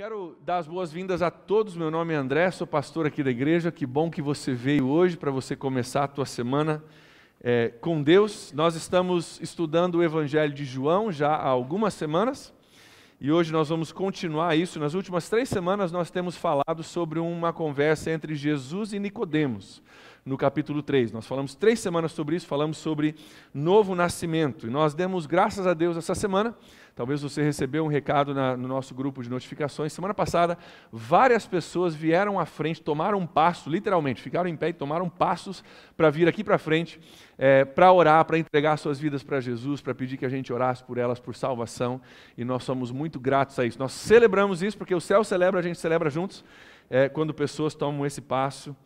Quero dar as boas-vindas a todos. Meu nome é André, sou pastor aqui da igreja. Que bom que você veio hoje para você começar a tua semana com Deus. Nós estamos estudando o Evangelho de João já há algumas semanas e hoje nós vamos continuar isso. Nas últimas 3 semanas nós temos falado sobre uma conversa entre Jesus e Nicodemos. No capítulo 3, nós falamos 3 semanas sobre isso, falamos sobre novo nascimento. E nós demos graças a Deus essa semana. Talvez você recebeu um recado no nosso grupo de notificações. Semana passada, várias pessoas vieram à frente, tomaram um passo, literalmente, ficaram em pé e tomaram passos para vir aqui para frente, para orar, para entregar suas vidas para Jesus, para pedir que a gente orasse por elas, por salvação. E nós somos muito gratos a isso. Nós celebramos isso, porque o céu celebra, a gente celebra juntos, quando pessoas tomam esse passo.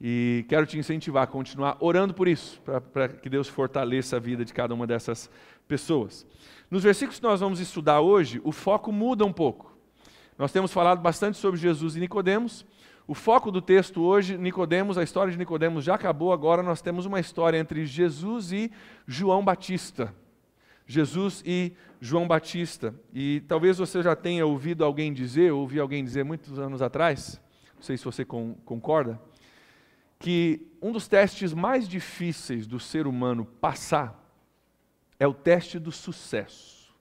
E quero te incentivar a continuar orando por isso, para que Deus fortaleça a vida de cada uma dessas pessoas. Nos versículos que nós vamos estudar hoje, o foco muda um pouco. Nós temos falado bastante sobre Jesus e Nicodemos. O foco do texto hoje, Nicodemos, a história de Nicodemos já acabou, agora nós temos uma história entre Jesus e João Batista. Jesus e João Batista. E talvez você já tenha ouvido alguém dizer, ouvi alguém dizer muitos anos atrás, não sei se você concorda, que um dos testes mais difíceis do ser humano passar é o teste do sucesso.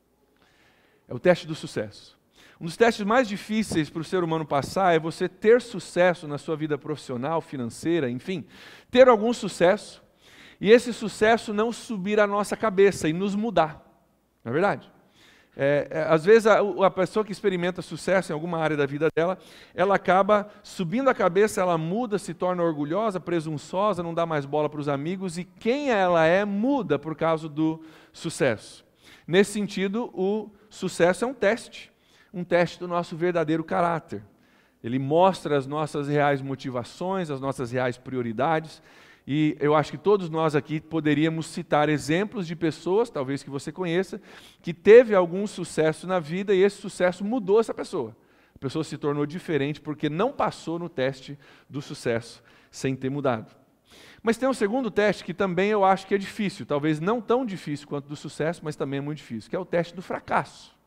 É o teste do sucesso. Um dos testes mais difíceis para o ser humano passar é você ter sucesso na sua vida profissional, financeira, enfim, ter algum sucesso, e esse sucesso não subir à nossa cabeça e nos mudar. Não é verdade? Às vezes a pessoa que experimenta sucesso em alguma área da vida dela, ela acaba subindo a cabeça, ela muda, se torna orgulhosa, presunçosa, não dá mais bola para os amigos, e quem ela muda por causa do sucesso. Nesse sentido, o sucesso é um teste do nosso verdadeiro caráter. Ele mostra as nossas reais motivações, as nossas reais prioridades. E eu acho que todos nós aqui poderíamos citar exemplos de pessoas, talvez que você conheça, que teve algum sucesso na vida e esse sucesso mudou essa pessoa. A pessoa se tornou diferente porque não passou no teste do sucesso sem ter mudado. Mas tem um segundo teste que também eu acho que é difícil, talvez não tão difícil quanto do sucesso, mas também é muito difícil, que é o teste do fracasso.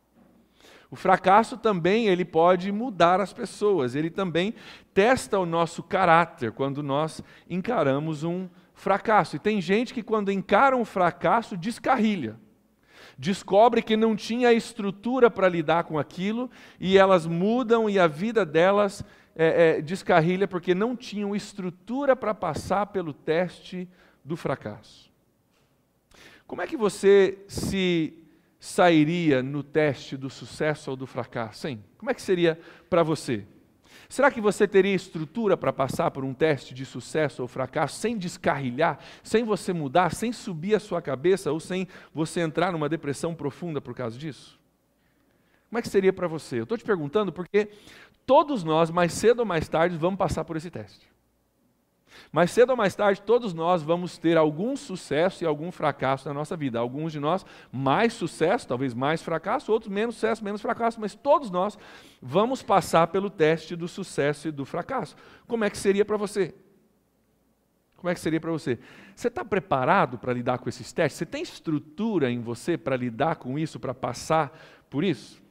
O fracasso também ele pode mudar as pessoas, ele também testa o nosso caráter quando nós encaramos um fracasso. E tem gente que quando encara um fracasso descarrilha, descobre que não tinha estrutura para lidar com aquilo e elas mudam e a vida delas descarrilha porque não tinham estrutura para passar pelo teste do fracasso. Como é que você se sairia no teste do sucesso ou do fracasso, hein? Como é que seria para você? Será que você teria estrutura para passar por um teste de sucesso ou fracasso sem descarrilhar, sem você mudar, sem subir a sua cabeça ou sem você entrar numa depressão profunda por causa disso? Como é que seria para você? Eu estou te perguntando porque todos nós, mais cedo ou mais tarde, vamos passar por esse teste. Mais cedo ou mais tarde, todos nós vamos ter algum sucesso e algum fracasso na nossa vida. Alguns de nós mais sucesso, talvez mais fracasso, outros menos sucesso, menos fracasso, mas todos nós vamos passar pelo teste do sucesso e do fracasso. Como é que seria para você? Como é que seria para você? Você está preparado para lidar com esses testes? Você tem estrutura em você para lidar com isso, para passar por isso?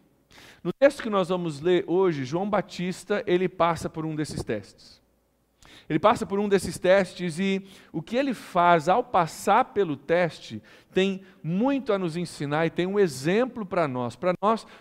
No texto que nós vamos ler hoje, João Batista, ele passa por um desses testes. Ele passa por um desses testes e o que ele faz ao passar pelo teste tem muito a nos ensinar e tem um exemplo para nós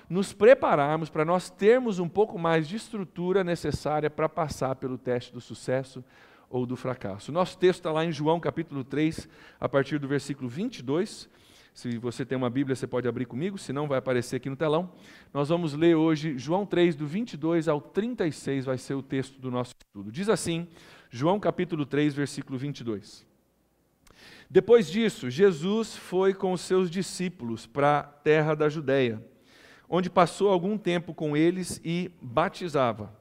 nos prepararmos, para nós termos um pouco mais de estrutura necessária para passar pelo teste do sucesso ou do fracasso. O nosso texto está lá em João capítulo 3, a partir do versículo 22. Se você tem uma Bíblia, você pode abrir comigo, senão vai aparecer aqui no telão. Nós vamos ler hoje João 3, do 22 ao 36, vai ser o texto do nosso estudo. Diz assim, João capítulo 3, versículo 22. Depois disso, Jesus foi com os seus discípulos para a terra da Judéia, onde passou algum tempo com eles e batizava.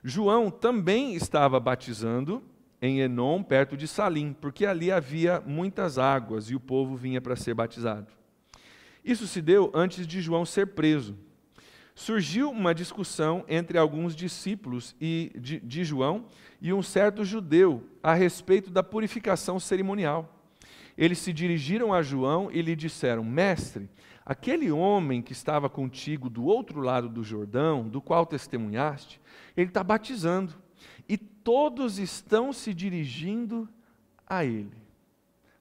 João também estava batizando em Enom, perto de Salim, porque ali havia muitas águas e o povo vinha para ser batizado. Isso se deu antes de João ser preso. Surgiu uma discussão entre alguns discípulos de João e um certo judeu a respeito da purificação cerimonial. eles se dirigiram a João e lhe disseram: Mestre, aquele homem que estava contigo do outro lado do Jordão, do qual testemunhaste, ele está batizando, e todos estão se dirigindo a ele.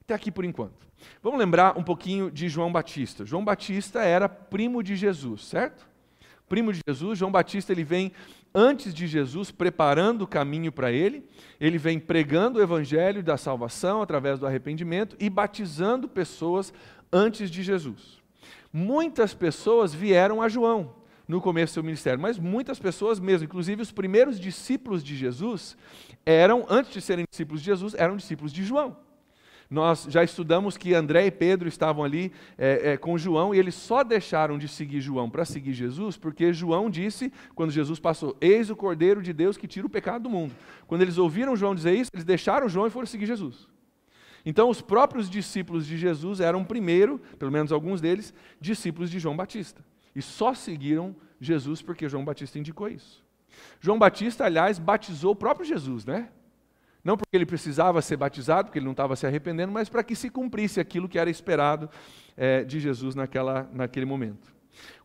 Até aqui por enquanto. Vamos lembrar um pouquinho de João Batista. João Batista era primo de Jesus, certo? Primo de Jesus. João Batista, ele vem antes de Jesus, preparando o caminho para ele vem pregando o evangelho da salvação através do arrependimento e batizando pessoas antes de Jesus. Muitas pessoas vieram a João no começo do seu ministério, mas muitas pessoas mesmo, inclusive os primeiros discípulos de Jesus, antes de serem discípulos de Jesus, eram discípulos de João. Nós já estudamos que André e Pedro estavam ali com João, e eles só deixaram de seguir João para seguir Jesus, porque João disse, quando Jesus passou: eis o Cordeiro de Deus que tira o pecado do mundo. Quando eles ouviram João dizer isso, eles deixaram João e foram seguir Jesus. Então os próprios discípulos de Jesus eram primeiro, pelo menos alguns deles, discípulos de João Batista. E só seguiram Jesus porque João Batista indicou isso. João Batista, aliás, batizou o próprio Jesus, né? Não porque ele precisava ser batizado, porque ele não estava se arrependendo, mas para que se cumprisse aquilo que era esperado de Jesus naquele momento.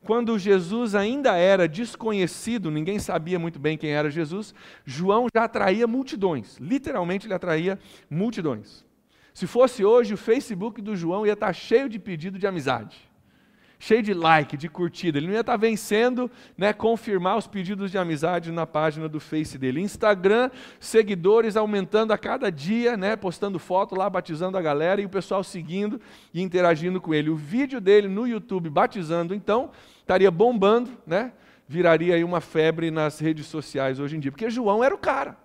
Quando Jesus ainda era desconhecido, ninguém sabia muito bem quem era Jesus, João já atraía multidões, literalmente ele atraía multidões. Se fosse hoje, o Facebook do João ia estar cheio de pedido de amizade, cheio de like, de curtida. Ele não ia estar vencendo, confirmar os pedidos de amizade na página do Face dele. Instagram, seguidores aumentando a cada dia, postando foto lá, batizando a galera, e o pessoal seguindo e interagindo com ele. O vídeo dele no YouTube batizando, então, estaria bombando, viraria aí uma febre nas redes sociais hoje em dia, porque João era o cara.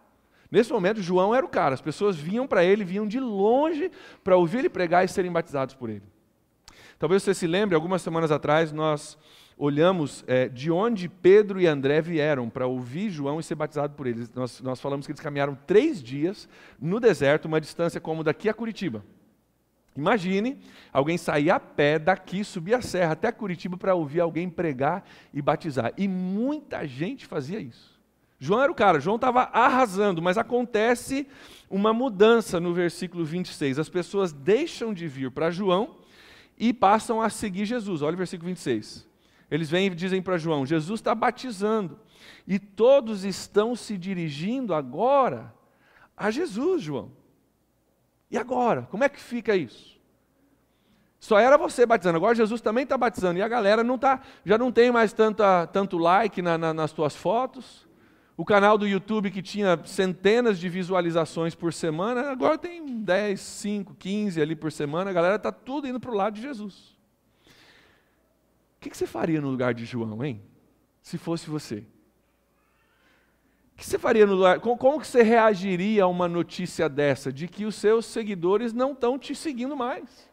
Nesse momento, João era o cara. As pessoas vinham para ele, vinham de longe para ouvir ele pregar e serem batizados por ele. Talvez você se lembre, algumas semanas atrás, nós olhamos de onde Pedro e André vieram para ouvir João e ser batizado por eles. Nós falamos que eles caminharam 3 dias no deserto, uma distância como daqui a Curitiba. Imagine alguém sair a pé daqui, subir a serra até Curitiba para ouvir alguém pregar e batizar. E muita gente fazia isso. João era o cara, João estava arrasando, mas acontece uma mudança no versículo 26. As pessoas deixam de vir para João e passam a seguir Jesus. Olha o versículo 26. Eles vêm e dizem para João: Jesus está batizando, e todos estão se dirigindo agora a Jesus, João. E agora? Como é que fica isso? Só era você batizando, agora Jesus também está batizando, e a galera já não tem mais tanto like nas tuas fotos. O canal do YouTube que tinha centenas de visualizações por semana, agora tem 10, 5, 15 ali por semana, a galera está tudo indo para o lado de Jesus. O que você faria no lugar de João, hein? Se fosse você. O que você faria no lugar? Como que você reagiria a uma notícia dessa, de que os seus seguidores não estão te seguindo mais?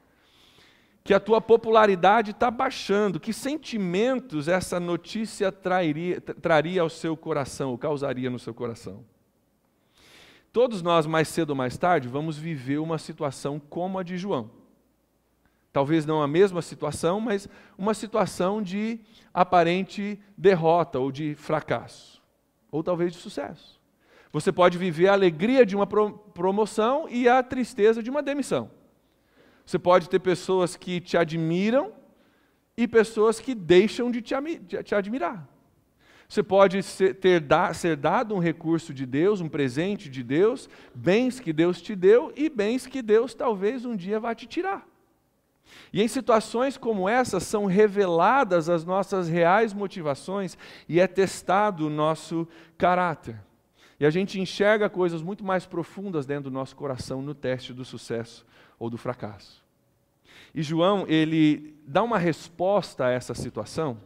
Que a tua popularidade está baixando, que sentimentos essa notícia traria ao seu coração, ou causaria no seu coração? Todos nós, mais cedo ou mais tarde, vamos viver uma situação como a de João. Talvez não a mesma situação, mas uma situação de aparente derrota ou de fracasso, ou talvez de sucesso. Você pode viver a alegria de uma promoção e a tristeza de uma demissão. Você pode ter pessoas que te admiram e pessoas que deixam de te admirar. Você pode ser dado um recurso de Deus, um presente de Deus, bens que Deus te deu e bens que Deus talvez um dia vá te tirar. E em situações como essa são reveladas as nossas reais motivações e é testado o nosso caráter. E a gente enxerga coisas muito mais profundas dentro do nosso coração no teste do sucesso ou do fracasso. E João, ele dá uma resposta a essa situação.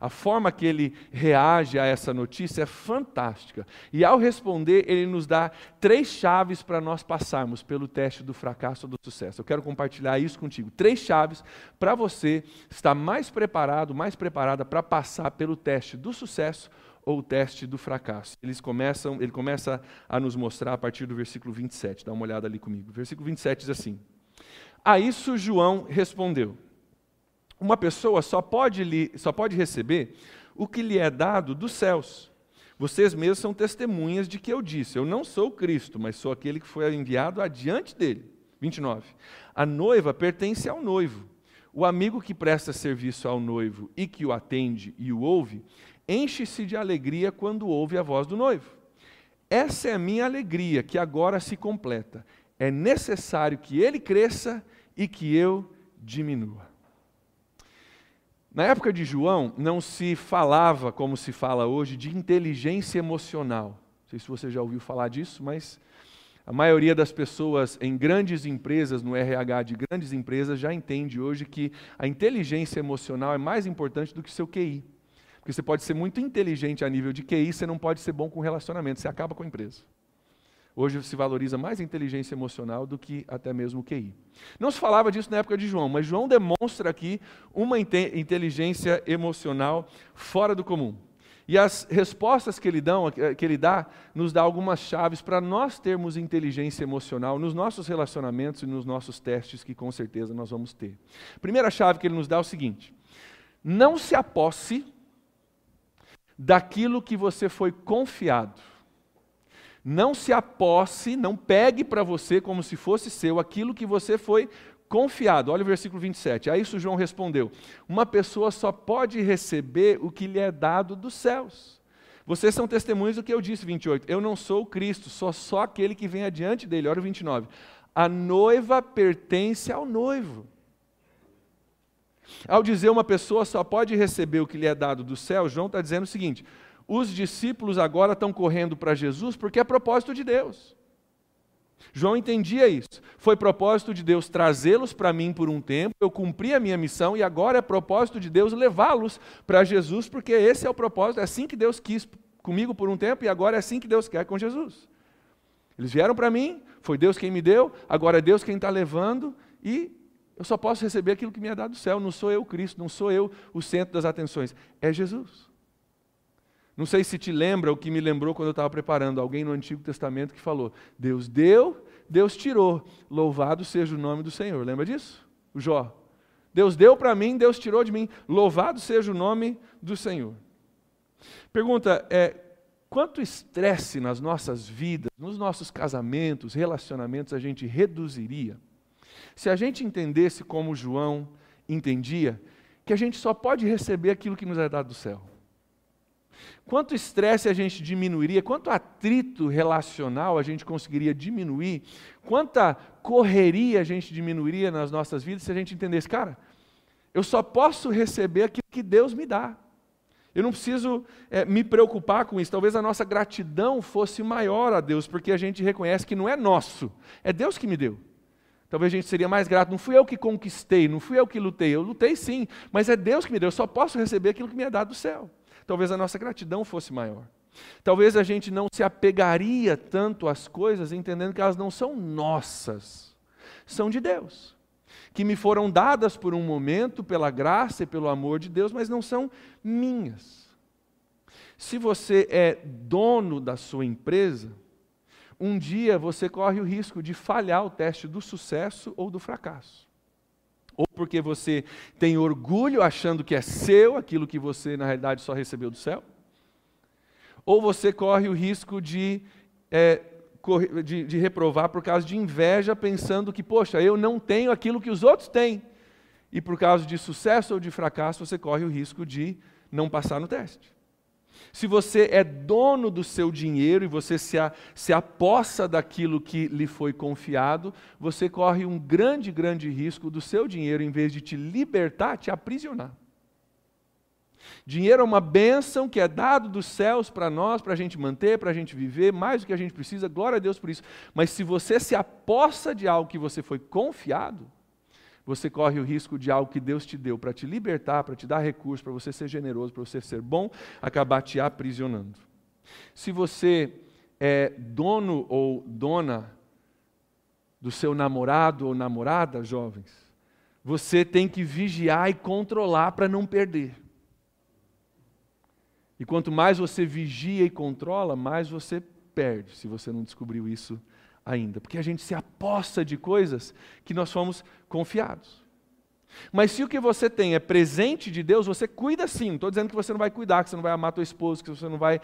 A forma que ele reage a essa notícia é fantástica. E ao responder, ele nos dá 3 chaves para nós passarmos pelo teste do fracasso ou do sucesso. Eu quero compartilhar isso contigo. 3 chaves para você estar mais preparado, mais preparada para passar pelo teste do sucesso ou o teste do fracasso. Ele começa a nos mostrar a partir do versículo 27. Dá uma olhada ali comigo. O versículo 27 diz assim: a isso João respondeu: uma pessoa só pode receber o que lhe é dado dos céus. Vocês mesmos são testemunhas de que eu disse: eu não sou o Cristo, mas sou aquele que foi enviado adiante dele. 29. A noiva pertence ao noivo. O amigo que presta serviço ao noivo e que o atende e o ouve, enche-se de alegria quando ouve a voz do noivo. Essa é a minha alegria, que agora se completa. É necessário que ele cresça e que eu diminua. Na época de João, não se falava, como se fala hoje, de inteligência emocional. Não sei se você já ouviu falar disso, mas a maioria das pessoas em grandes empresas, no RH de grandes empresas, já entende hoje que a inteligência emocional é mais importante do que seu QI. Porque você pode ser muito inteligente a nível de QI, você não pode ser bom com relacionamento, você acaba com a empresa. Hoje se valoriza mais a inteligência emocional do que até mesmo o QI. Não se falava disso na época de João, mas João demonstra aqui uma inteligência emocional fora do comum. E as respostas que ele dá, nos dá algumas chaves para nós termos inteligência emocional nos nossos relacionamentos e nos nossos testes que com certeza nós vamos ter. A primeira chave que ele nos dá é o seguinte: não se aposse daquilo que você foi confiado. Não se aposse, não pegue para você como se fosse seu aquilo que você foi confiado. Olha o versículo 27. A isso João respondeu: uma pessoa só pode receber o que lhe é dado dos céus. Vocês são testemunhas do que eu disse, 28. Eu não sou o Cristo, sou só aquele que vem adiante dele. Olha o 29. A noiva pertence ao noivo. Ao dizer uma pessoa só pode receber o que lhe é dado do céu, João está dizendo o seguinte: os discípulos agora estão correndo para Jesus porque é propósito de Deus. João entendia isso. Foi propósito de Deus trazê-los para mim por um tempo, eu cumpri a minha missão e agora é propósito de Deus levá-los para Jesus, porque esse é o propósito, é assim que Deus quis comigo por um tempo e agora é assim que Deus quer com Jesus. Eles vieram para mim, foi Deus quem me deu, agora é Deus quem está levando e eu só posso receber aquilo que me é dado do céu. Não sou eu Cristo, não sou eu o centro das atenções, é Jesus. Não sei se te lembra o que me lembrou quando eu estava preparando, alguém no Antigo Testamento que falou: Deus deu, Deus tirou, louvado seja o nome do Senhor. Lembra disso? O Jó. Deus deu para mim, Deus tirou de mim, louvado seja o nome do Senhor. Pergunta, quanto estresse nas nossas vidas, nos nossos casamentos, relacionamentos a gente reduziria se a gente entendesse como João entendia, que a gente só pode receber aquilo que nos é dado do céu? Quanto estresse a gente diminuiria, quanto atrito relacional a gente conseguiria diminuir, quanta correria a gente diminuiria nas nossas vidas se a gente entendesse, cara, eu só posso receber aquilo que Deus me dá. Eu não preciso me preocupar com isso. Talvez a nossa gratidão fosse maior a Deus, porque a gente reconhece que não é nosso, é Deus que me deu. Talvez a gente seria mais grato, não fui eu que conquistei, não fui eu que lutei, eu lutei sim, mas é Deus que me deu, eu só posso receber aquilo que me é dado do céu. Talvez a nossa gratidão fosse maior. Talvez a gente não se apegaria tanto às coisas, entendendo que elas não são nossas, são de Deus, que me foram dadas por um momento, pela graça e pelo amor de Deus, mas não são minhas. Se você é dono da sua empresa, um dia você corre o risco de falhar o teste do sucesso ou do fracasso. Ou porque você tem orgulho achando que é seu, aquilo que você na realidade só recebeu do céu. Ou você corre o risco de reprovar por causa de inveja, pensando que, poxa, eu não tenho aquilo que os outros têm. E por causa de sucesso ou de fracasso, você corre o risco de não passar no teste. Se você é dono do seu dinheiro e você se apossa daquilo que lhe foi confiado, você corre um grande, grande risco do seu dinheiro, em vez de te libertar, te aprisionar. Dinheiro é uma bênção que é dado dos céus para nós, para a gente manter, para a gente viver, mais do que a gente precisa, glória a Deus por isso. Mas se você se apossa de algo que você foi confiado, você corre o risco de algo que Deus te deu para te libertar, para te dar recursos, para você ser generoso, para você ser bom, acabar te aprisionando. Se você é dono ou dona do seu namorado ou namorada, jovens, você tem que vigiar e controlar para não perder. E quanto mais você vigia e controla, mais você perde, se você não descobriu isso ainda. Porque a gente se aposta de coisas que nós fomos confiados. Mas se o que você tem é presente de Deus, você cuida sim. Não estou dizendo que você não vai cuidar, que você não vai amar a tua esposa, que você não vai,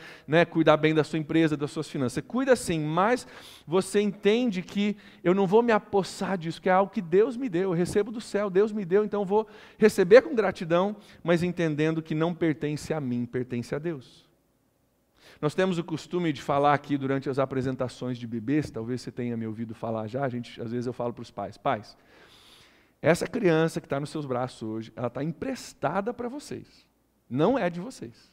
cuidar bem da sua empresa, das suas finanças. Você cuida sim, mas você entende que eu não vou me apossar disso, que é algo que Deus me deu. Eu recebo do céu, Deus me deu, então eu vou receber com gratidão, mas entendendo que não pertence a mim, pertence a Deus. Nós temos o costume de falar aqui durante as apresentações de bebês, talvez você tenha me ouvido falar já, às vezes eu falo para os pais, essa criança que está nos seus braços hoje, ela está emprestada para vocês, não é de vocês,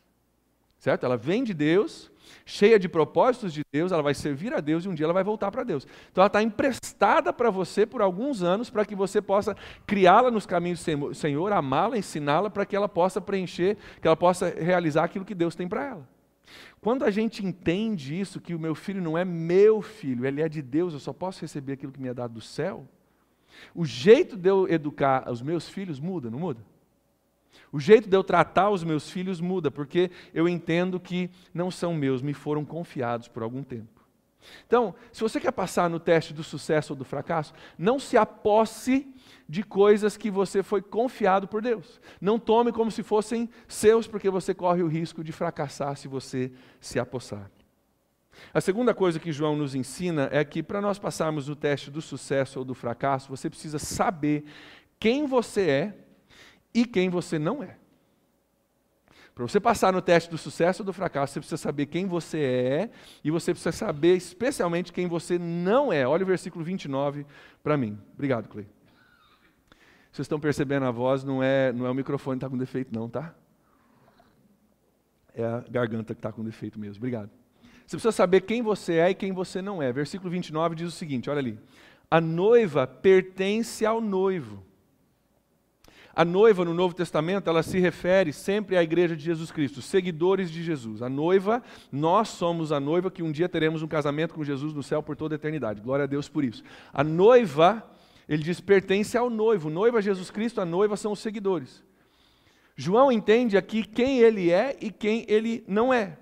certo? Ela vem de Deus, cheia de propósitos de Deus, ela vai servir a Deus e um dia ela vai voltar para Deus. Então ela está emprestada para você por alguns anos, para que você possa criá-la nos caminhos do Senhor, amá-la, ensiná-la, para que ela possa preencher, que ela possa realizar aquilo que Deus tem para ela. Quando a gente entende isso, que o meu filho não é meu filho, ele é de Deus, eu só posso receber aquilo que me é dado do céu, o jeito de eu educar os meus filhos muda, não muda? O jeito de eu tratar os meus filhos muda, porque eu entendo que não são meus, me foram confiados por algum tempo. Então, se você quer passar no teste do sucesso ou do fracasso, não se aposse de coisas que você foi confiado por Deus. Não tome como se fossem seus, porque você corre o risco de fracassar se você se apossar. A segunda coisa que João nos ensina é que para nós passarmos no teste do sucesso ou do fracasso, você precisa saber quem você é e quem você não é. Para você passar no teste do sucesso ou do fracasso, você precisa saber quem você é e você precisa saber especialmente quem você não é. Olha o versículo 29 para mim. Obrigado, Clay. Vocês estão percebendo a voz, não é o microfone que está com defeito não, tá? É a garganta que está com defeito mesmo. Obrigado. Você precisa saber quem você é e quem você não é. Versículo 29 diz o seguinte, olha ali. A noiva pertence ao noivo. A noiva no Novo Testamento, ela se refere sempre à igreja de Jesus Cristo, seguidores de Jesus. A noiva, nós somos a noiva que um dia teremos um casamento com Jesus no céu por toda a eternidade. Glória a Deus por isso. A noiva, ele diz, pertence ao noivo. Noiva é Jesus Cristo, a noiva são os seguidores. João entende aqui quem ele é e quem ele não é.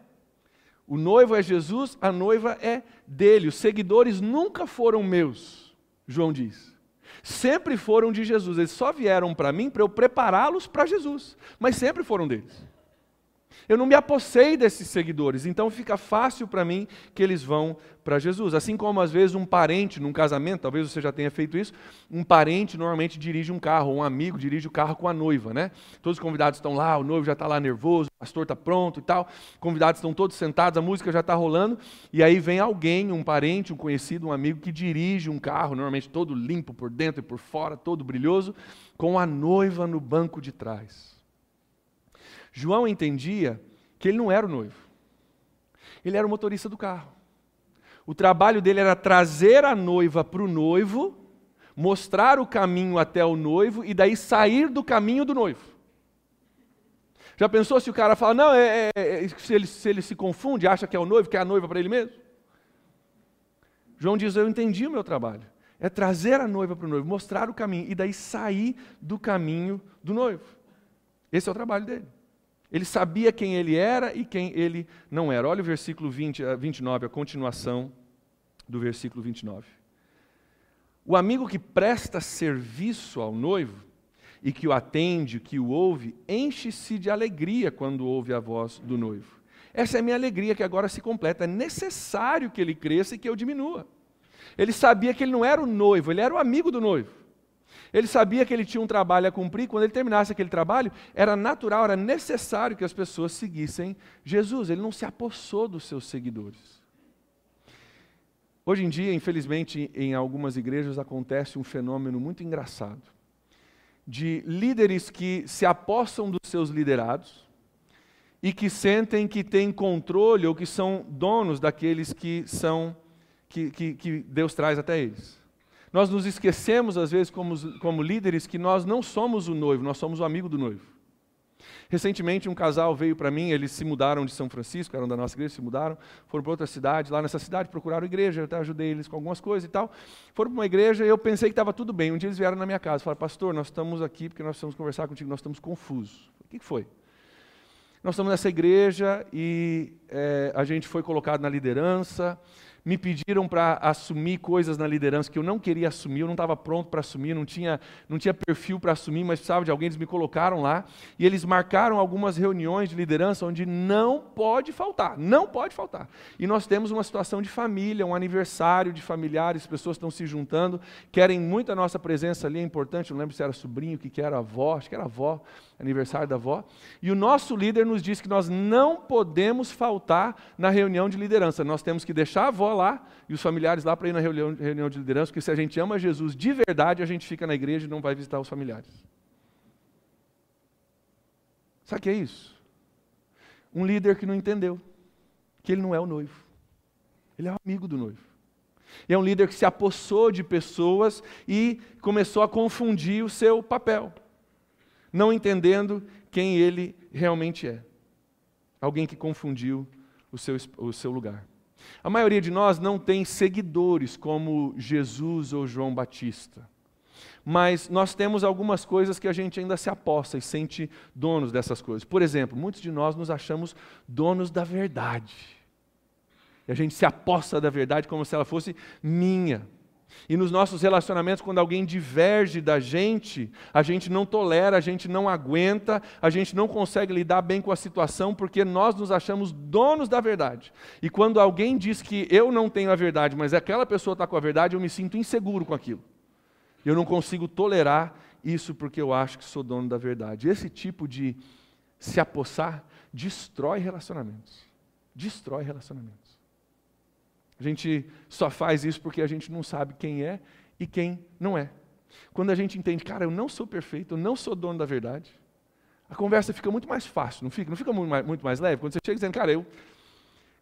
O noivo é Jesus, a noiva é dele. Os seguidores nunca foram meus, João diz. Sempre foram de Jesus. Eles só vieram para mim para eu prepará-los para Jesus. Mas sempre foram deles. Eu não me apossei desses seguidores, então fica fácil para mim que eles vão para Jesus. Assim como às vezes um parente num casamento, talvez você já tenha feito isso, um parente normalmente dirige um carro, um amigo dirige o carro com a noiva, né? Todos os convidados estão lá, o noivo já está lá nervoso, o pastor está pronto e tal, convidados estão todos sentados, a música já está rolando, e aí vem alguém, um parente, um conhecido, um amigo que dirige um carro, normalmente todo limpo por dentro e por fora, todo brilhoso, com a noiva no banco de trás. João entendia que ele não era o noivo. Ele era o motorista do carro. O trabalho dele era trazer a noiva para o noivo, mostrar o caminho até o noivo e daí sair do caminho do noivo. Já pensou se o cara fala, não, se ele se confunde, acha que é o noivo, que é a noiva para ele mesmo? João diz, eu entendi o meu trabalho. É trazer a noiva para o noivo, mostrar o caminho e daí sair do caminho do noivo. Esse é o trabalho dele. Ele sabia quem ele era e quem ele não era. Olha o versículo 29, a continuação do versículo 29. O amigo que presta serviço ao noivo e que o atende, que o ouve, enche-se de alegria quando ouve a voz do noivo. Essa é a minha alegria que agora se completa. É necessário que ele cresça e que eu diminua. Ele sabia que ele não era o noivo, ele era o amigo do noivo. Ele sabia que ele tinha um trabalho a cumprir, quando ele terminasse aquele trabalho, era natural, era necessário que as pessoas seguissem Jesus. Ele não se apossou dos seus seguidores. Hoje em dia, infelizmente, em algumas igrejas acontece um fenômeno muito engraçado, de líderes que se apossam dos seus liderados e que sentem que têm controle ou que são donos daqueles que Deus traz até eles. Nós nos esquecemos, às vezes, como líderes, que nós não somos o noivo, nós somos o amigo do noivo. Recentemente, um casal veio para mim, eles se mudaram de São Francisco, eram da nossa igreja, se mudaram, foram para outra cidade, lá nessa cidade procuraram igreja, eu até ajudei eles com algumas coisas e tal. Foram para uma igreja e eu pensei que estava tudo bem. Um dia eles vieram na minha casa e falaram, pastor, nós estamos aqui porque nós precisamos conversar contigo, nós estamos confusos. O que foi? Nós estamos nessa igreja e a gente foi colocado na liderança, me pediram para assumir coisas na liderança que eu não queria assumir, eu não estava pronto para assumir, não tinha perfil para assumir, mas precisava de alguém, eles me colocaram lá, e eles marcaram algumas reuniões de liderança onde não pode faltar. E nós temos uma situação de família, um aniversário de familiares, pessoas estão se juntando, querem muito a nossa presença ali, é importante, não lembro se era sobrinho, o que era avó, acho que era avó, aniversário da avó, e o nosso líder nos diz que nós não podemos faltar na reunião de liderança, nós temos que deixar a avó lá e os familiares lá para ir na reunião de liderança, porque se a gente ama Jesus de verdade, a gente fica na igreja e não vai visitar os familiares. Sabe o que é isso? Um líder que não entendeu que ele não é o noivo, ele é o amigo do noivo. E é um líder que se apossou de pessoas e começou a confundir o seu papel, não entendendo quem ele realmente é. Alguém que confundiu o seu lugar. A maioria de nós não tem seguidores como Jesus ou João Batista. Mas nós temos algumas coisas que a gente ainda se aposta e sente donos dessas coisas. Por exemplo, muitos de nós nos achamos donos da verdade. E a gente se aposta da verdade como se ela fosse minha. E nos nossos relacionamentos, quando alguém diverge da gente, a gente não tolera, a gente não aguenta, a gente não consegue lidar bem com a situação, porque nós nos achamos donos da verdade. E quando alguém diz que eu não tenho a verdade, mas aquela pessoa está com a verdade, eu me sinto inseguro com aquilo. Eu não consigo tolerar isso porque eu acho que sou dono da verdade. Esse tipo de se apossar destrói relacionamentos. Destrói relacionamentos. A gente só faz isso porque a gente não sabe quem é e quem não é. Quando a gente entende, cara, eu não sou perfeito, eu não sou dono da verdade, a conversa fica muito mais fácil, não fica? Não fica muito mais leve? Quando você chega dizendo, cara,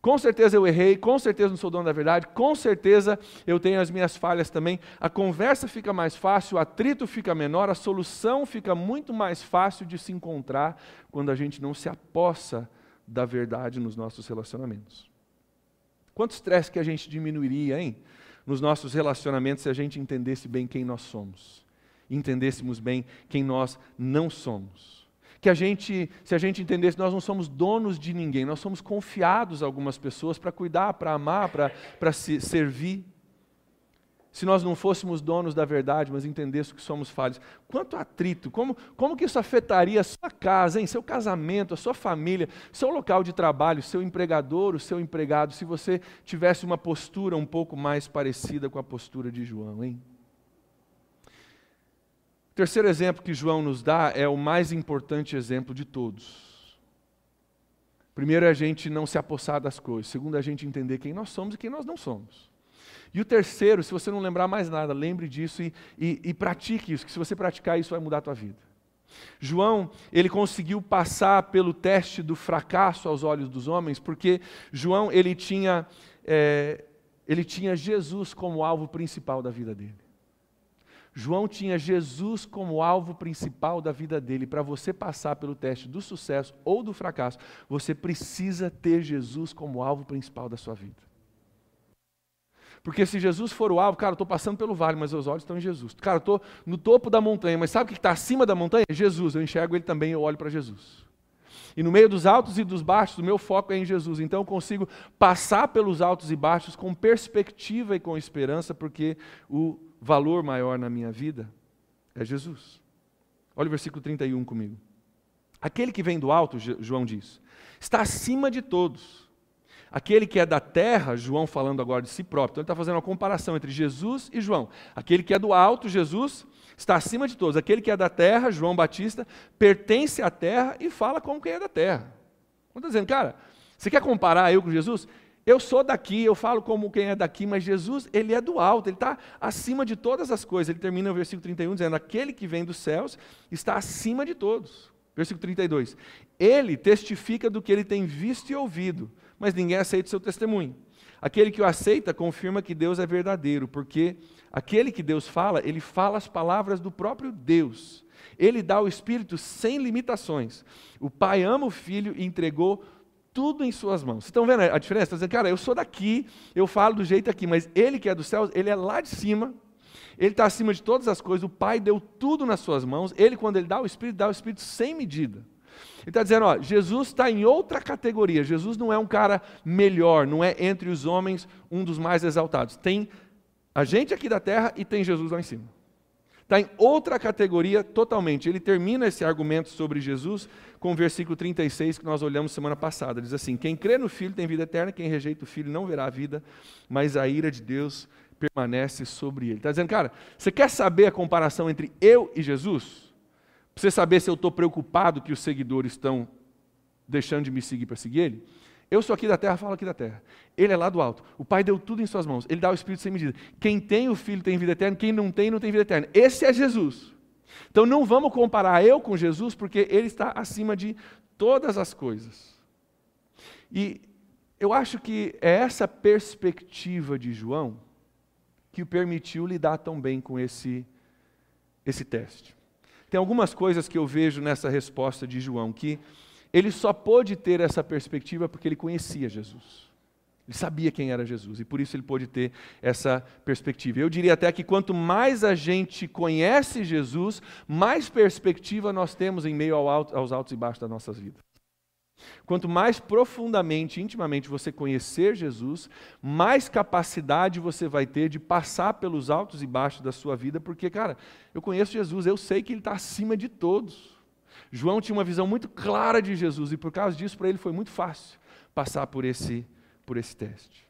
com certeza eu errei, com certeza não sou dono da verdade, com certeza eu tenho as minhas falhas também, a conversa fica mais fácil, o atrito fica menor, a solução fica muito mais fácil de se encontrar quando a gente não se apossa da verdade nos nossos relacionamentos. Quanto estresse que a gente diminuiria, hein? Nos nossos relacionamentos se a gente entendesse bem quem nós somos. Entendêssemos bem quem nós não somos. Se a gente entendesse, nós não somos donos de ninguém, nós somos confiados a algumas pessoas para cuidar, para amar, para se servir. Se nós não fôssemos donos da verdade, mas entendêssemos que somos falhos. Quanto atrito, como que isso afetaria a sua casa, hein? Seu casamento, a sua família, seu local de trabalho, seu empregador, o seu empregado, se você tivesse uma postura um pouco mais parecida com a postura de João, hein? O terceiro exemplo que João nos dá é o mais importante exemplo de todos. Primeiro é a gente não se apossar das coisas. Segundo é a gente entender quem nós somos e quem nós não somos. E o terceiro, se você não lembrar mais nada, lembre disso e pratique isso, que se você praticar isso vai mudar a tua vida. João, ele conseguiu passar pelo teste do fracasso aos olhos dos homens, porque João, ele tinha Jesus como alvo principal da vida dele. João tinha Jesus como alvo principal da vida dele. Para você passar pelo teste do sucesso ou do fracasso, você precisa ter Jesus como alvo principal da sua vida. Porque se Jesus for o alvo, cara, eu estou passando pelo vale, mas meus olhos estão em Jesus. Cara, eu estou no topo da montanha, mas sabe o que está acima da montanha? Jesus, eu enxergo Ele também, eu olho para Jesus. E no meio dos altos e dos baixos, o meu foco é em Jesus. Então eu consigo passar pelos altos e baixos com perspectiva e com esperança, porque o valor maior na minha vida é Jesus. Olha o versículo 31 comigo. Aquele que vem do alto, João diz, está acima de todos. Aquele que é da terra, João falando agora de si próprio, então ele está fazendo uma comparação entre Jesus e João. Aquele que é do alto, Jesus, está acima de todos. Aquele que é da terra, João Batista, pertence à terra e fala como quem é da terra. Está dizendo, cara, você quer comparar eu com Jesus? Eu sou daqui, eu falo como quem é daqui, mas Jesus, ele é do alto, ele está acima de todas as coisas. Ele termina o versículo 31 dizendo, aquele que vem dos céus está acima de todos. Versículo 32, ele testifica do que ele tem visto e ouvido, mas ninguém aceita o seu testemunho. Aquele que o aceita confirma que Deus é verdadeiro, porque aquele que Deus fala, ele fala as palavras do próprio Deus. Ele dá o Espírito sem limitações. O Pai ama o Filho e entregou tudo em suas mãos. Vocês estão vendo a diferença? Está dizendo, cara, eu sou daqui, eu falo do jeito aqui, mas ele que é dos céus, ele é lá de cima, ele está acima de todas as coisas, o Pai deu tudo nas suas mãos, ele quando ele dá o Espírito sem medida. Ele está dizendo, ó, Jesus está em outra categoria. Jesus não é um cara melhor, não é entre os homens um dos mais exaltados. Tem a gente aqui da terra e tem Jesus lá em cima. Está em outra categoria totalmente. Ele termina esse argumento sobre Jesus com o versículo 36 que nós olhamos semana passada. Diz assim, quem crê no Filho tem vida eterna, quem rejeita o Filho não verá a vida, mas a ira de Deus permanece sobre ele. Está dizendo, cara, você quer saber a comparação entre eu e Jesus? Para você saber se eu estou preocupado que os seguidores estão deixando de me seguir para seguir ele? Eu sou aqui da terra, falo aqui da terra. Ele é lá do alto. O Pai deu tudo em suas mãos. Ele dá o Espírito sem medida. Quem tem o Filho tem vida eterna, quem não tem vida eterna. Esse é Jesus. Então não vamos comparar eu com Jesus, porque ele está acima de todas as coisas. E eu acho que é essa perspectiva de João que o permitiu lidar tão bem com esse teste. Tem algumas coisas que eu vejo nessa resposta de João, que ele só pôde ter essa perspectiva porque ele conhecia Jesus. Ele sabia quem era Jesus e por isso ele pôde ter essa perspectiva. Eu diria até que quanto mais a gente conhece Jesus, mais perspectiva nós temos em meio aos altos e baixos das nossas vidas. Quanto mais profundamente, intimamente você conhecer Jesus, mais capacidade você vai ter de passar pelos altos e baixos da sua vida, porque, cara, eu conheço Jesus, eu sei que ele está acima de todos. João tinha uma visão muito clara de Jesus e por causa disso para ele foi muito fácil passar por esse teste.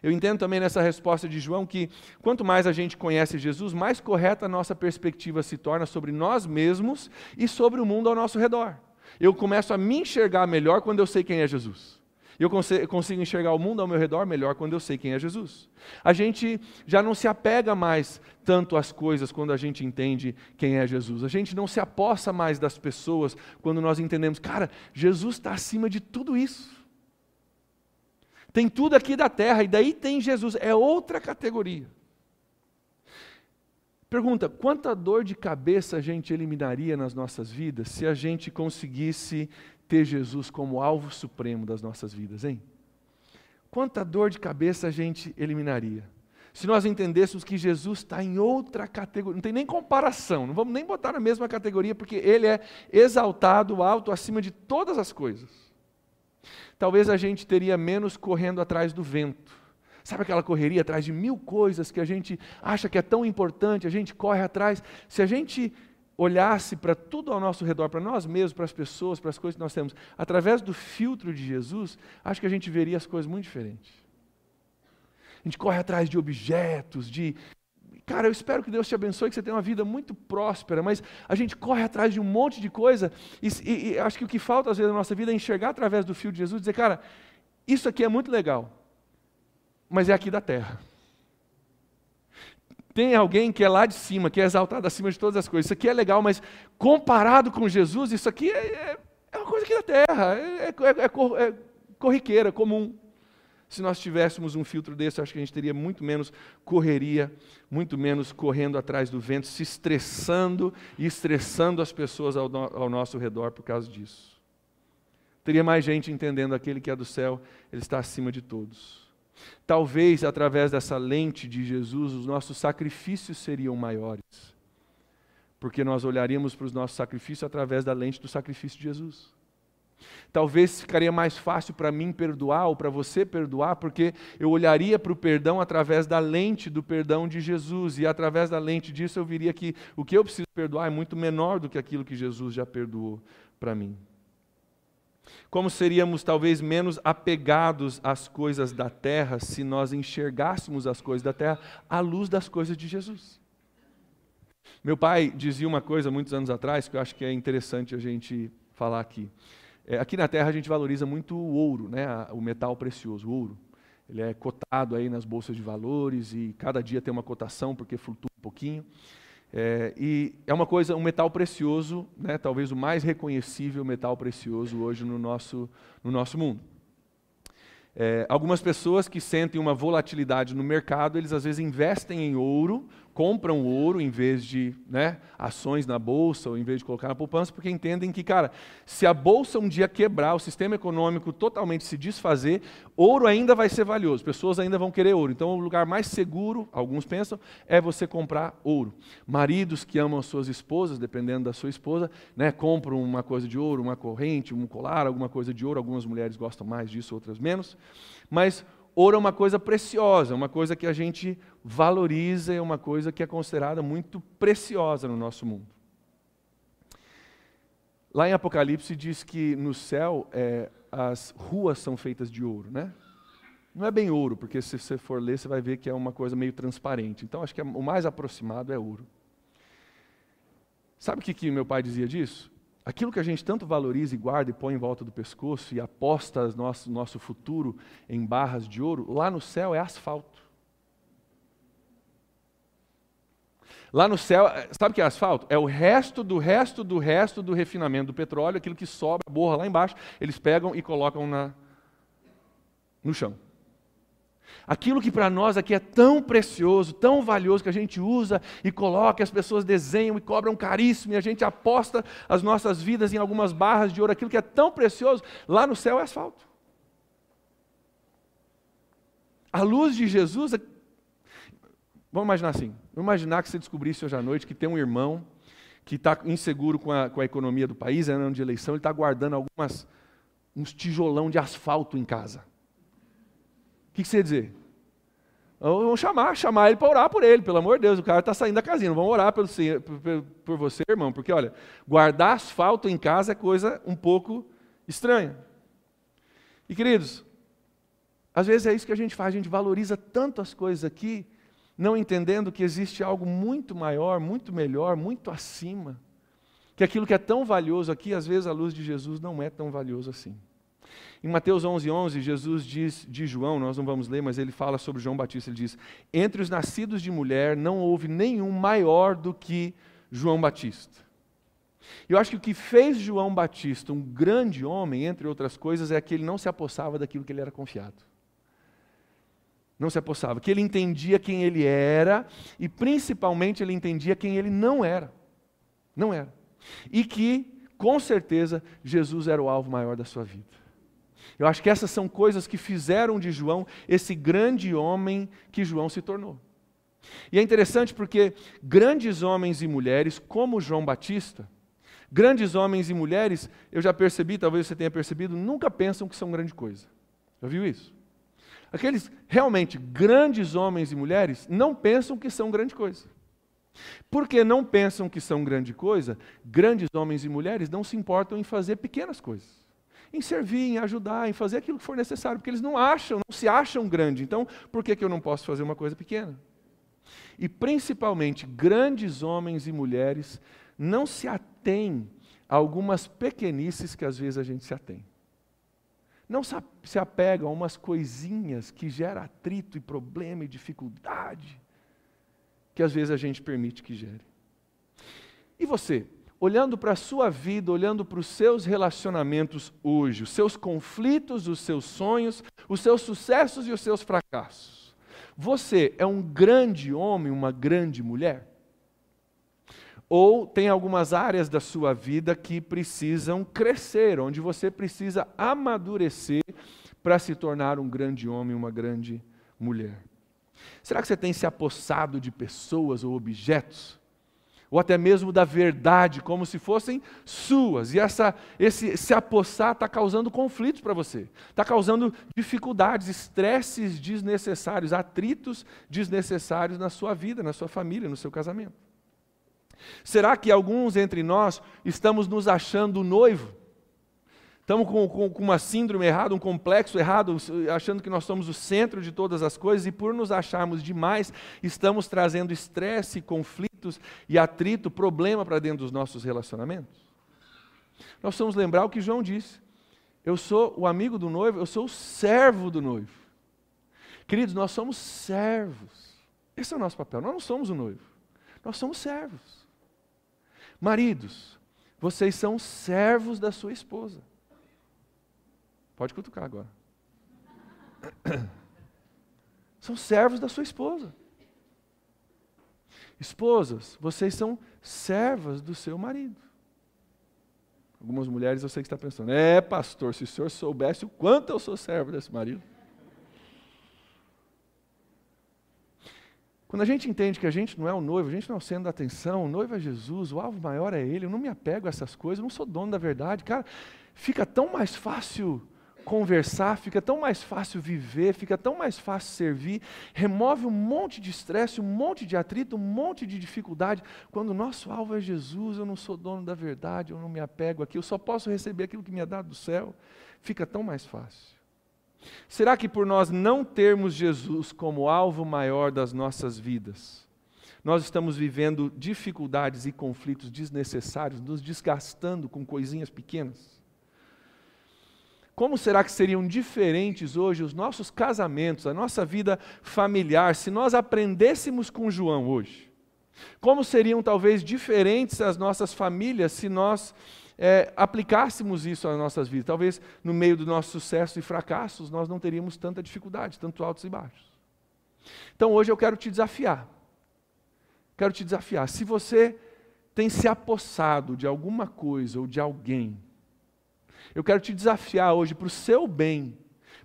Eu entendo também nessa resposta de João que quanto mais a gente conhece Jesus, mais correta a nossa perspectiva se torna sobre nós mesmos e sobre o mundo ao nosso redor. Eu começo a me enxergar melhor quando eu sei quem é Jesus. Eu consigo enxergar o mundo ao meu redor melhor quando eu sei quem é Jesus. A gente já não se apega mais tanto às coisas quando a gente entende quem é Jesus. A gente não se apossa mais das pessoas quando nós entendemos, cara, Jesus está acima de tudo isso. Tem tudo aqui da terra e daí tem Jesus. É outra categoria. Pergunta, quanta dor de cabeça a gente eliminaria nas nossas vidas se a gente conseguisse ter Jesus como alvo supremo das nossas vidas, hein? Quanta dor de cabeça a gente eliminaria se nós entendêssemos que Jesus está em outra categoria, não tem nem comparação, não vamos nem botar na mesma categoria, porque Ele é exaltado, alto, acima de todas as coisas. Talvez a gente teria menos correndo atrás do vento. Sabe aquela correria atrás de 1000 coisas que a gente acha que é tão importante, a gente corre atrás. Se a gente olhasse para tudo ao nosso redor, para nós mesmos, para as pessoas, para as coisas que nós temos, através do filtro de Jesus, acho que a gente veria as coisas muito diferentes. A gente corre atrás de objetos, Cara, eu espero que Deus te abençoe, que você tenha uma vida muito próspera, mas a gente corre atrás de um monte de coisa e acho que o que falta às vezes na nossa vida é enxergar através do fio de Jesus e dizer, cara, isso aqui é muito legal, mas é aqui da terra. Tem alguém que é lá de cima, que é exaltado acima de todas as coisas. Isso aqui é legal, mas comparado com Jesus, isso aqui é uma coisa aqui da terra, é corriqueira, comum. Se nós tivéssemos um filtro desse, acho que a gente teria muito menos correria, muito menos correndo atrás do vento, se estressando e estressando as pessoas ao nosso redor por causa disso. Teria mais gente entendendo aquele que é do céu, ele está acima de todos. Talvez, através dessa lente de Jesus, os nossos sacrifícios seriam maiores. Porque nós olharíamos para os nossos sacrifícios através da lente do sacrifício de Jesus. Talvez ficaria mais fácil para mim perdoar ou para você perdoar, porque eu olharia para o perdão através da lente do perdão de Jesus. E através da lente disso eu viria que o que eu preciso perdoar é muito menor do que aquilo que Jesus já perdoou para mim. Como seríamos talvez menos apegados às coisas da terra se nós enxergássemos as coisas da terra à luz das coisas de Jesus. Meu pai dizia uma coisa muitos anos atrás que eu acho que é interessante a gente falar aqui. Aqui na terra a gente valoriza muito o ouro, né? O metal precioso, o ouro. Ele é cotado aí nas bolsas de valores e cada dia tem uma cotação porque flutua um pouquinho. E é uma coisa, um metal precioso, né, talvez o mais reconhecível metal precioso hoje no nosso mundo. Algumas pessoas que sentem uma volatilidade no mercado, eles às vezes investem em ouro compram ouro em vez de, ações na bolsa ou em vez de colocar na poupança, porque entendem que, cara, se a bolsa um dia quebrar, o sistema econômico totalmente se desfazer, ouro ainda vai ser valioso, pessoas ainda vão querer ouro. Então, o lugar mais seguro, alguns pensam, é você comprar ouro. Maridos que amam as suas esposas, dependendo da sua esposa, compram uma coisa de ouro, uma corrente, um colar, alguma coisa de ouro. Algumas mulheres gostam mais disso, outras menos. Mas ouro é uma coisa preciosa, uma coisa que a gente valoriza, é uma coisa que é considerada muito preciosa no nosso mundo. Lá em Apocalipse diz que no céu as ruas são feitas de ouro, Não é bem ouro, porque se você for ler, você vai ver que é uma coisa meio transparente. Então, acho que o mais aproximado é ouro. Sabe o que meu pai dizia disso? Aquilo que a gente tanto valoriza e guarda e põe em volta do pescoço e aposta nosso futuro em barras de ouro, lá no céu é asfalto. Lá no céu, sabe o que é asfalto? É o resto do refinamento do petróleo, aquilo que sobra, borra lá embaixo, eles pegam e colocam no chão. Aquilo que para nós aqui é tão precioso, tão valioso, que a gente usa e coloca, as pessoas desenham e cobram caríssimo, e a gente aposta as nossas vidas em algumas barras de ouro, aquilo que é tão precioso, lá no céu é asfalto. A luz de Jesus, vamos imaginar assim, vamos imaginar que você descobrisse hoje à noite que tem um irmão que está inseguro com a economia do país, é ano de eleição, ele está guardando uns tijolão de asfalto em casa. O que você ia dizer? Vamos chamar ele para orar por ele, pelo amor de Deus, o cara está saindo da casinha, vamos orar por você, irmão, porque olha, guardar asfalto em casa é coisa um pouco estranha. E queridos, às vezes é isso que a gente faz, a gente valoriza tanto as coisas aqui, não entendendo que existe algo muito maior, muito melhor, muito acima, que aquilo que é tão valioso aqui, às vezes a luz de Jesus não é tão valioso assim. Em Mateus 11:11, Jesus diz de João, nós não vamos ler, mas ele fala sobre João Batista, ele diz: entre os nascidos de mulher não houve nenhum maior do que João Batista. Eu acho que o que fez João Batista um grande homem, entre outras coisas, é que ele não se apossava daquilo que ele era confiado. Não se apossava, que ele entendia quem ele era e principalmente ele entendia quem ele não era. Não era. E que, com certeza, Jesus era o alvo maior da sua vida. Eu acho que essas são coisas que fizeram de João esse grande homem que João se tornou. E é interessante porque grandes homens e mulheres, como João Batista, grandes homens e mulheres, eu já percebi, talvez você tenha percebido, nunca pensam que são grande coisa. Já viu isso? Aqueles realmente grandes homens e mulheres não pensam que são grande coisa. Porque não pensam que são grande coisa, grandes homens e mulheres não se importam em fazer pequenas coisas. Em servir, em ajudar, em fazer aquilo que for necessário, porque eles não se acham grande. Então, por que eu não posso fazer uma coisa pequena? E principalmente, grandes homens e mulheres não se atêm a algumas pequenices que às vezes a gente se atém. Não se apegam a umas coisinhas que geram atrito e problema e dificuldade, que às vezes a gente permite que gere. E você? Olhando para a sua vida, olhando para os seus relacionamentos hoje, os seus conflitos, os seus sonhos, os seus sucessos e os seus fracassos. Você é um grande homem, uma grande mulher? Ou tem algumas áreas da sua vida que precisam crescer, onde você precisa amadurecer para se tornar um grande homem, uma grande mulher? Será que você tem se apossado de pessoas ou objetos? Ou até mesmo da verdade, como se fossem suas. E esse apossar está causando conflitos para você. Está causando dificuldades, estresses desnecessários, atritos desnecessários na sua vida, na sua família, no seu casamento. Será que alguns entre nós estamos nos achando noivo? Estamos com uma síndrome errada, um complexo errado, achando que nós somos o centro de todas as coisas e por nos acharmos demais, estamos trazendo estresse, conflitos e atrito, problema para dentro dos nossos relacionamentos? Nós vamos lembrar o que João disse. Eu sou o amigo do noivo, eu sou o servo do noivo. Queridos, nós somos servos. Esse é o nosso papel. Nós não somos o noivo. Nós somos servos. Maridos, vocês são servos da sua esposa. Pode cutucar agora. São servos da sua esposa. Esposas, vocês são servas do seu marido. Algumas mulheres eu sei que está pensando, pastor, se o senhor soubesse o quanto eu sou servo desse marido. Quando a gente entende que a gente não é o noivo, a gente não é o centro da atenção, o noivo é Jesus, o alvo maior é Ele, eu não me apego a essas coisas, eu não sou dono da verdade. Cara, fica tão mais fácil conversar, fica tão mais fácil viver, fica tão mais fácil servir, remove um monte de estresse, um monte de atrito, um monte de dificuldade. Quando o nosso alvo é Jesus, eu não sou dono da verdade, eu não me apego aqui, eu só posso receber aquilo que me é dado do céu, fica tão mais fácil. Será que por nós não termos Jesus como alvo maior das nossas vidas, nós estamos vivendo dificuldades e conflitos desnecessários, nos desgastando com coisinhas pequenas? Como será que seriam diferentes hoje os nossos casamentos, a nossa vida familiar, se nós aprendêssemos com João hoje? Como seriam talvez diferentes as nossas famílias se nós aplicássemos isso às nossas vidas? Talvez no meio do nosso sucesso e fracassos nós não teríamos tanta dificuldade, tanto altos e baixos. Então hoje eu quero te desafiar. Quero te desafiar. Se você tem se apossado de alguma coisa ou de alguém, eu quero te desafiar hoje para o seu bem,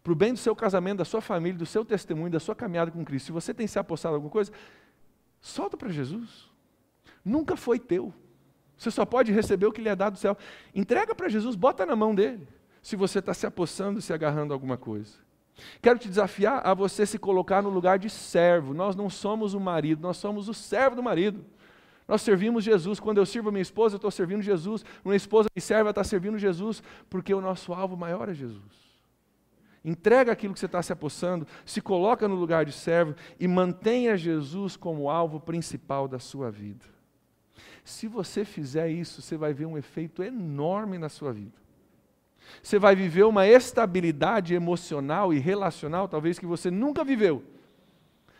para o bem do seu casamento, da sua família, do seu testemunho, da sua caminhada com Cristo. Se você tem se apossado de alguma coisa, solta para Jesus. Nunca foi teu. Você só pode receber o que lhe é dado do céu. Entrega para Jesus, bota na mão dele, se você está se apossando e se agarrando a alguma coisa. Quero te desafiar a você se colocar no lugar de servo. Nós não somos o marido, nós somos o servo do marido. Nós servimos Jesus. Quando eu sirvo a minha esposa, eu estou servindo Jesus. Uma esposa me serve, ela está servindo Jesus, porque o nosso alvo maior é Jesus. Entrega aquilo que você está se apossando, se coloca no lugar de servo e mantenha Jesus como alvo principal da sua vida. Se você fizer isso, você vai ver um efeito enorme na sua vida. Você vai viver uma estabilidade emocional e relacional, talvez que você nunca viveu,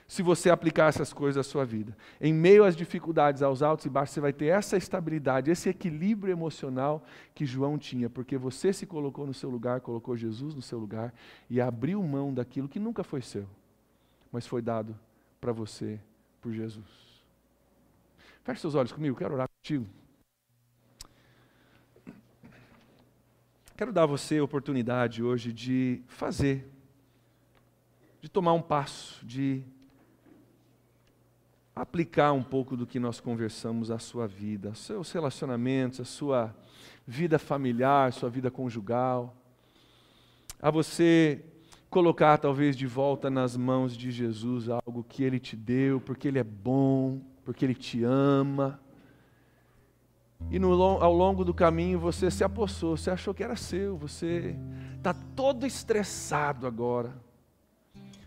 se você aplicar essas coisas à sua vida. Em meio às dificuldades, aos altos e baixos, você vai ter essa estabilidade, esse equilíbrio emocional que João tinha, porque você se colocou no seu lugar, colocou Jesus no seu lugar e abriu mão daquilo que nunca foi seu, mas foi dado para você por Jesus. Feche seus olhos comigo, quero orar contigo. Quero dar a você a oportunidade hoje de fazer, de tomar um passo, de aplicar um pouco do que nós conversamos à sua vida, aos seus relacionamentos, à sua vida familiar, sua vida conjugal, a você colocar talvez de volta nas mãos de Jesus algo que Ele te deu, porque Ele é bom, porque Ele te ama. E ao longo do caminho você se apossou, você achou que era seu, você está todo estressado agora,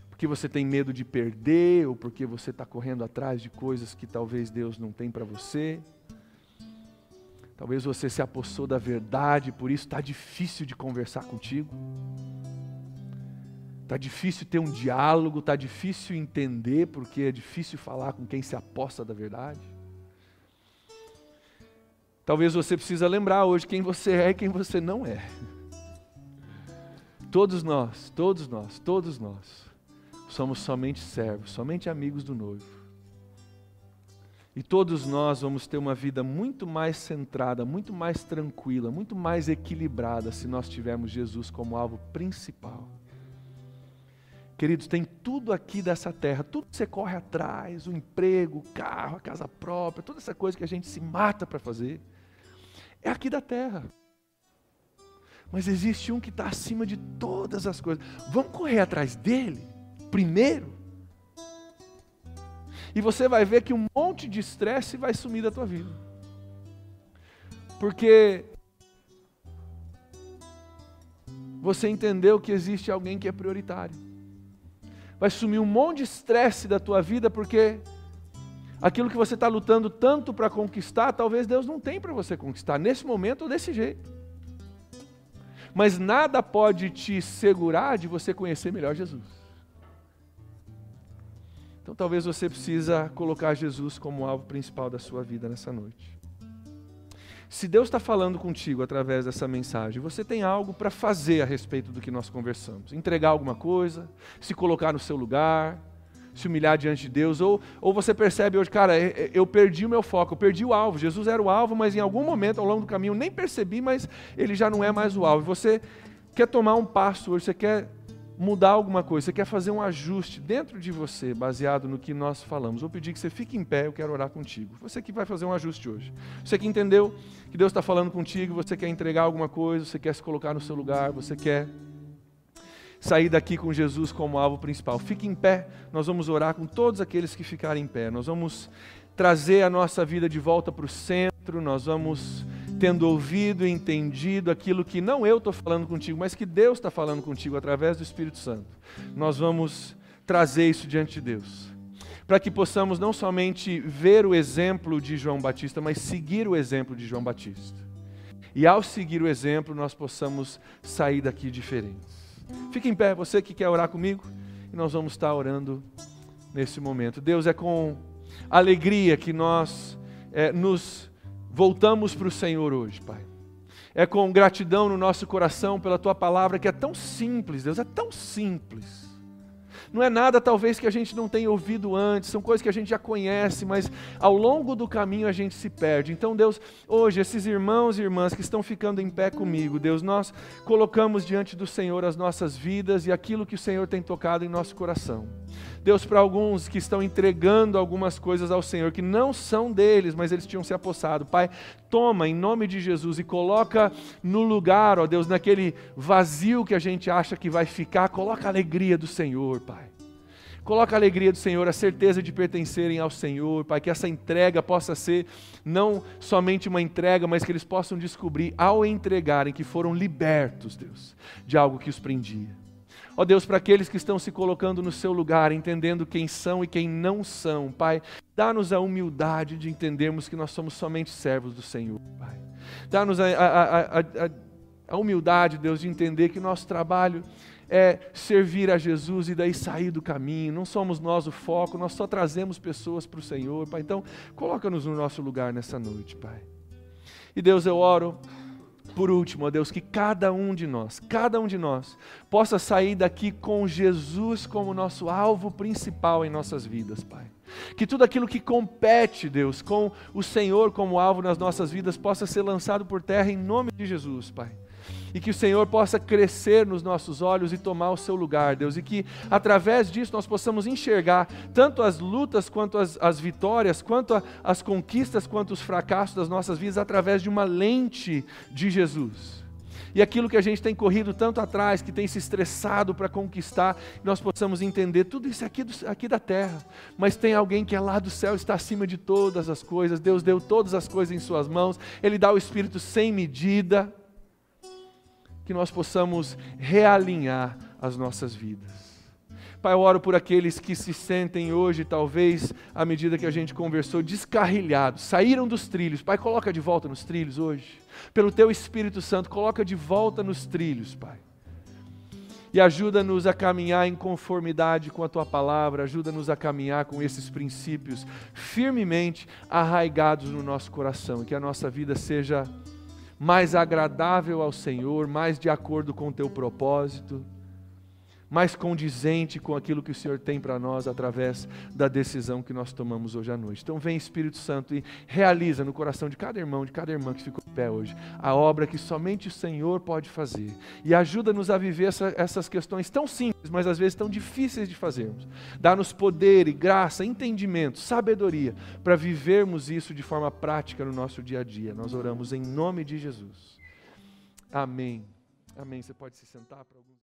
porque você tem medo de perder, ou porque você está correndo atrás de coisas que talvez Deus não tem para você. Talvez você se apossou da verdade, por isso está difícil de conversar contigo. Está difícil ter um diálogo, está difícil entender, porque é difícil falar com quem se aposta da verdade. Talvez você precisa lembrar hoje quem você é e quem você não é. Todos nós somos somente servos, somente amigos do noivo. E todos nós vamos ter uma vida muito mais centrada, muito mais tranquila, muito mais equilibrada se nós tivermos Jesus como alvo principal. Queridos, tem tudo aqui dessa terra, tudo que você corre atrás, o emprego, o carro, a casa própria, toda essa coisa que a gente se mata para fazer, é aqui da terra. Mas existe um que está acima de todas as coisas. Vamos correr atrás dele primeiro? E você vai ver que um monte de estresse vai sumir da tua vida. Porque você entendeu que existe alguém que é prioritário. Vai sumir um monte de estresse da tua vida, porque aquilo que você está lutando tanto para conquistar, talvez Deus não tenha para você conquistar, nesse momento ou desse jeito. Mas nada pode te segurar de você conhecer melhor Jesus. Então talvez você precisa colocar Jesus como alvo principal da sua vida nessa noite. Se Deus está falando contigo através dessa mensagem, você tem algo para fazer a respeito do que nós conversamos. Entregar alguma coisa, se colocar no seu lugar, se humilhar diante de Deus, ou você percebe hoje, cara, eu perdi o meu foco, eu perdi o alvo. Jesus era o alvo, mas em algum momento ao longo do caminho eu nem percebi, mas ele já não é mais o alvo. E você quer tomar um passo hoje, você quer mudar alguma coisa, você quer fazer um ajuste dentro de você, baseado no que nós falamos. Vou pedir que você fique em pé, eu quero orar contigo. Você que vai fazer um ajuste hoje. Você que entendeu que Deus está falando contigo, você quer entregar alguma coisa, você quer se colocar no seu lugar, você quer sair daqui com Jesus como alvo principal. Fique em pé, nós vamos orar com todos aqueles que ficarem em pé. Nós vamos trazer a nossa vida de volta para o centro, nós vamos tendo ouvido e entendido aquilo que não eu estou falando contigo, mas que Deus está falando contigo através do Espírito Santo. Nós vamos trazer isso diante de Deus, para que possamos não somente ver o exemplo de João Batista, mas seguir o exemplo de João Batista. E ao seguir o exemplo, nós possamos sair daqui diferentes. Fique em pé, você que quer orar comigo, e nós vamos estar orando nesse momento. Deus, é com alegria que nós nos voltamos para o Senhor hoje, Pai. É com gratidão no nosso coração pela Tua palavra, que é tão simples, Deus, é tão simples. Não é nada talvez que a gente não tenha ouvido antes, são coisas que a gente já conhece, mas ao longo do caminho a gente se perde. Então, Deus, hoje esses irmãos e irmãs que estão ficando em pé comigo, Deus, nós colocamos diante do Senhor as nossas vidas e aquilo que o Senhor tem tocado em nosso coração. Deus, para alguns que estão entregando algumas coisas ao Senhor, que não são deles, mas eles tinham se apossado, Pai, toma em nome de Jesus e coloca no lugar, ó Deus, naquele vazio que a gente acha que vai ficar, coloca a alegria do Senhor, Pai. Coloca a alegria do Senhor, a certeza de pertencerem ao Senhor, Pai, que essa entrega possa ser não somente uma entrega, mas que eles possam descobrir ao entregarem que foram libertos, Deus, de algo que os prendia. Ó Deus, para aqueles que estão se colocando no seu lugar, entendendo quem são e quem não são, Pai, dá-nos a humildade de entendermos que nós somos somente servos do Senhor, Pai. Dá-nos a humildade, Deus, de entender que nosso trabalho é servir a Jesus e daí sair do caminho. Não somos nós o foco, nós só trazemos pessoas para o Senhor, Pai. Então, coloca-nos no nosso lugar nessa noite, Pai. E Deus, eu oro por último, ó Deus, que cada um de nós, possa sair daqui com Jesus como nosso alvo principal em nossas vidas, Pai. Que tudo aquilo que compete, Deus, com o Senhor como alvo nas nossas vidas, possa ser lançado por terra em nome de Jesus, Pai. E que o Senhor possa crescer nos nossos olhos e tomar o seu lugar, Deus. E que através disso nós possamos enxergar tanto as lutas, quanto as vitórias, quanto as conquistas, quanto os fracassos das nossas vidas através de uma lente de Jesus. E aquilo que a gente tem corrido tanto atrás, que tem se estressado para conquistar, nós possamos entender tudo isso aqui da terra. Mas tem alguém que é lá do céu, está acima de todas as coisas. Deus deu todas as coisas em suas mãos. Ele dá o Espírito sem medida. Que nós possamos realinhar as nossas vidas. Pai, eu oro por aqueles que se sentem hoje, talvez, à medida que a gente conversou, descarrilhados, saíram dos trilhos. Pai, coloca de volta nos trilhos hoje. Pelo Teu Espírito Santo, coloca de volta nos trilhos, Pai. E ajuda-nos a caminhar em conformidade com a Tua palavra, ajuda-nos a caminhar com esses princípios firmemente arraigados no nosso coração, e que a nossa vida seja mais agradável ao Senhor, mais de acordo com o Teu propósito, mais condizente com aquilo que o Senhor tem para nós através da decisão que nós tomamos hoje à noite. Então vem Espírito Santo e realiza no coração de cada irmão, de cada irmã que ficou em pé hoje, a obra que somente o Senhor pode fazer. E ajuda-nos a viver essas questões tão simples, mas às vezes tão difíceis de fazermos. Dá-nos poder e graça, entendimento, sabedoria, para vivermos isso de forma prática no nosso dia a dia. Nós oramos em nome de Jesus. Amém. Amém. Você pode se sentar para alguns...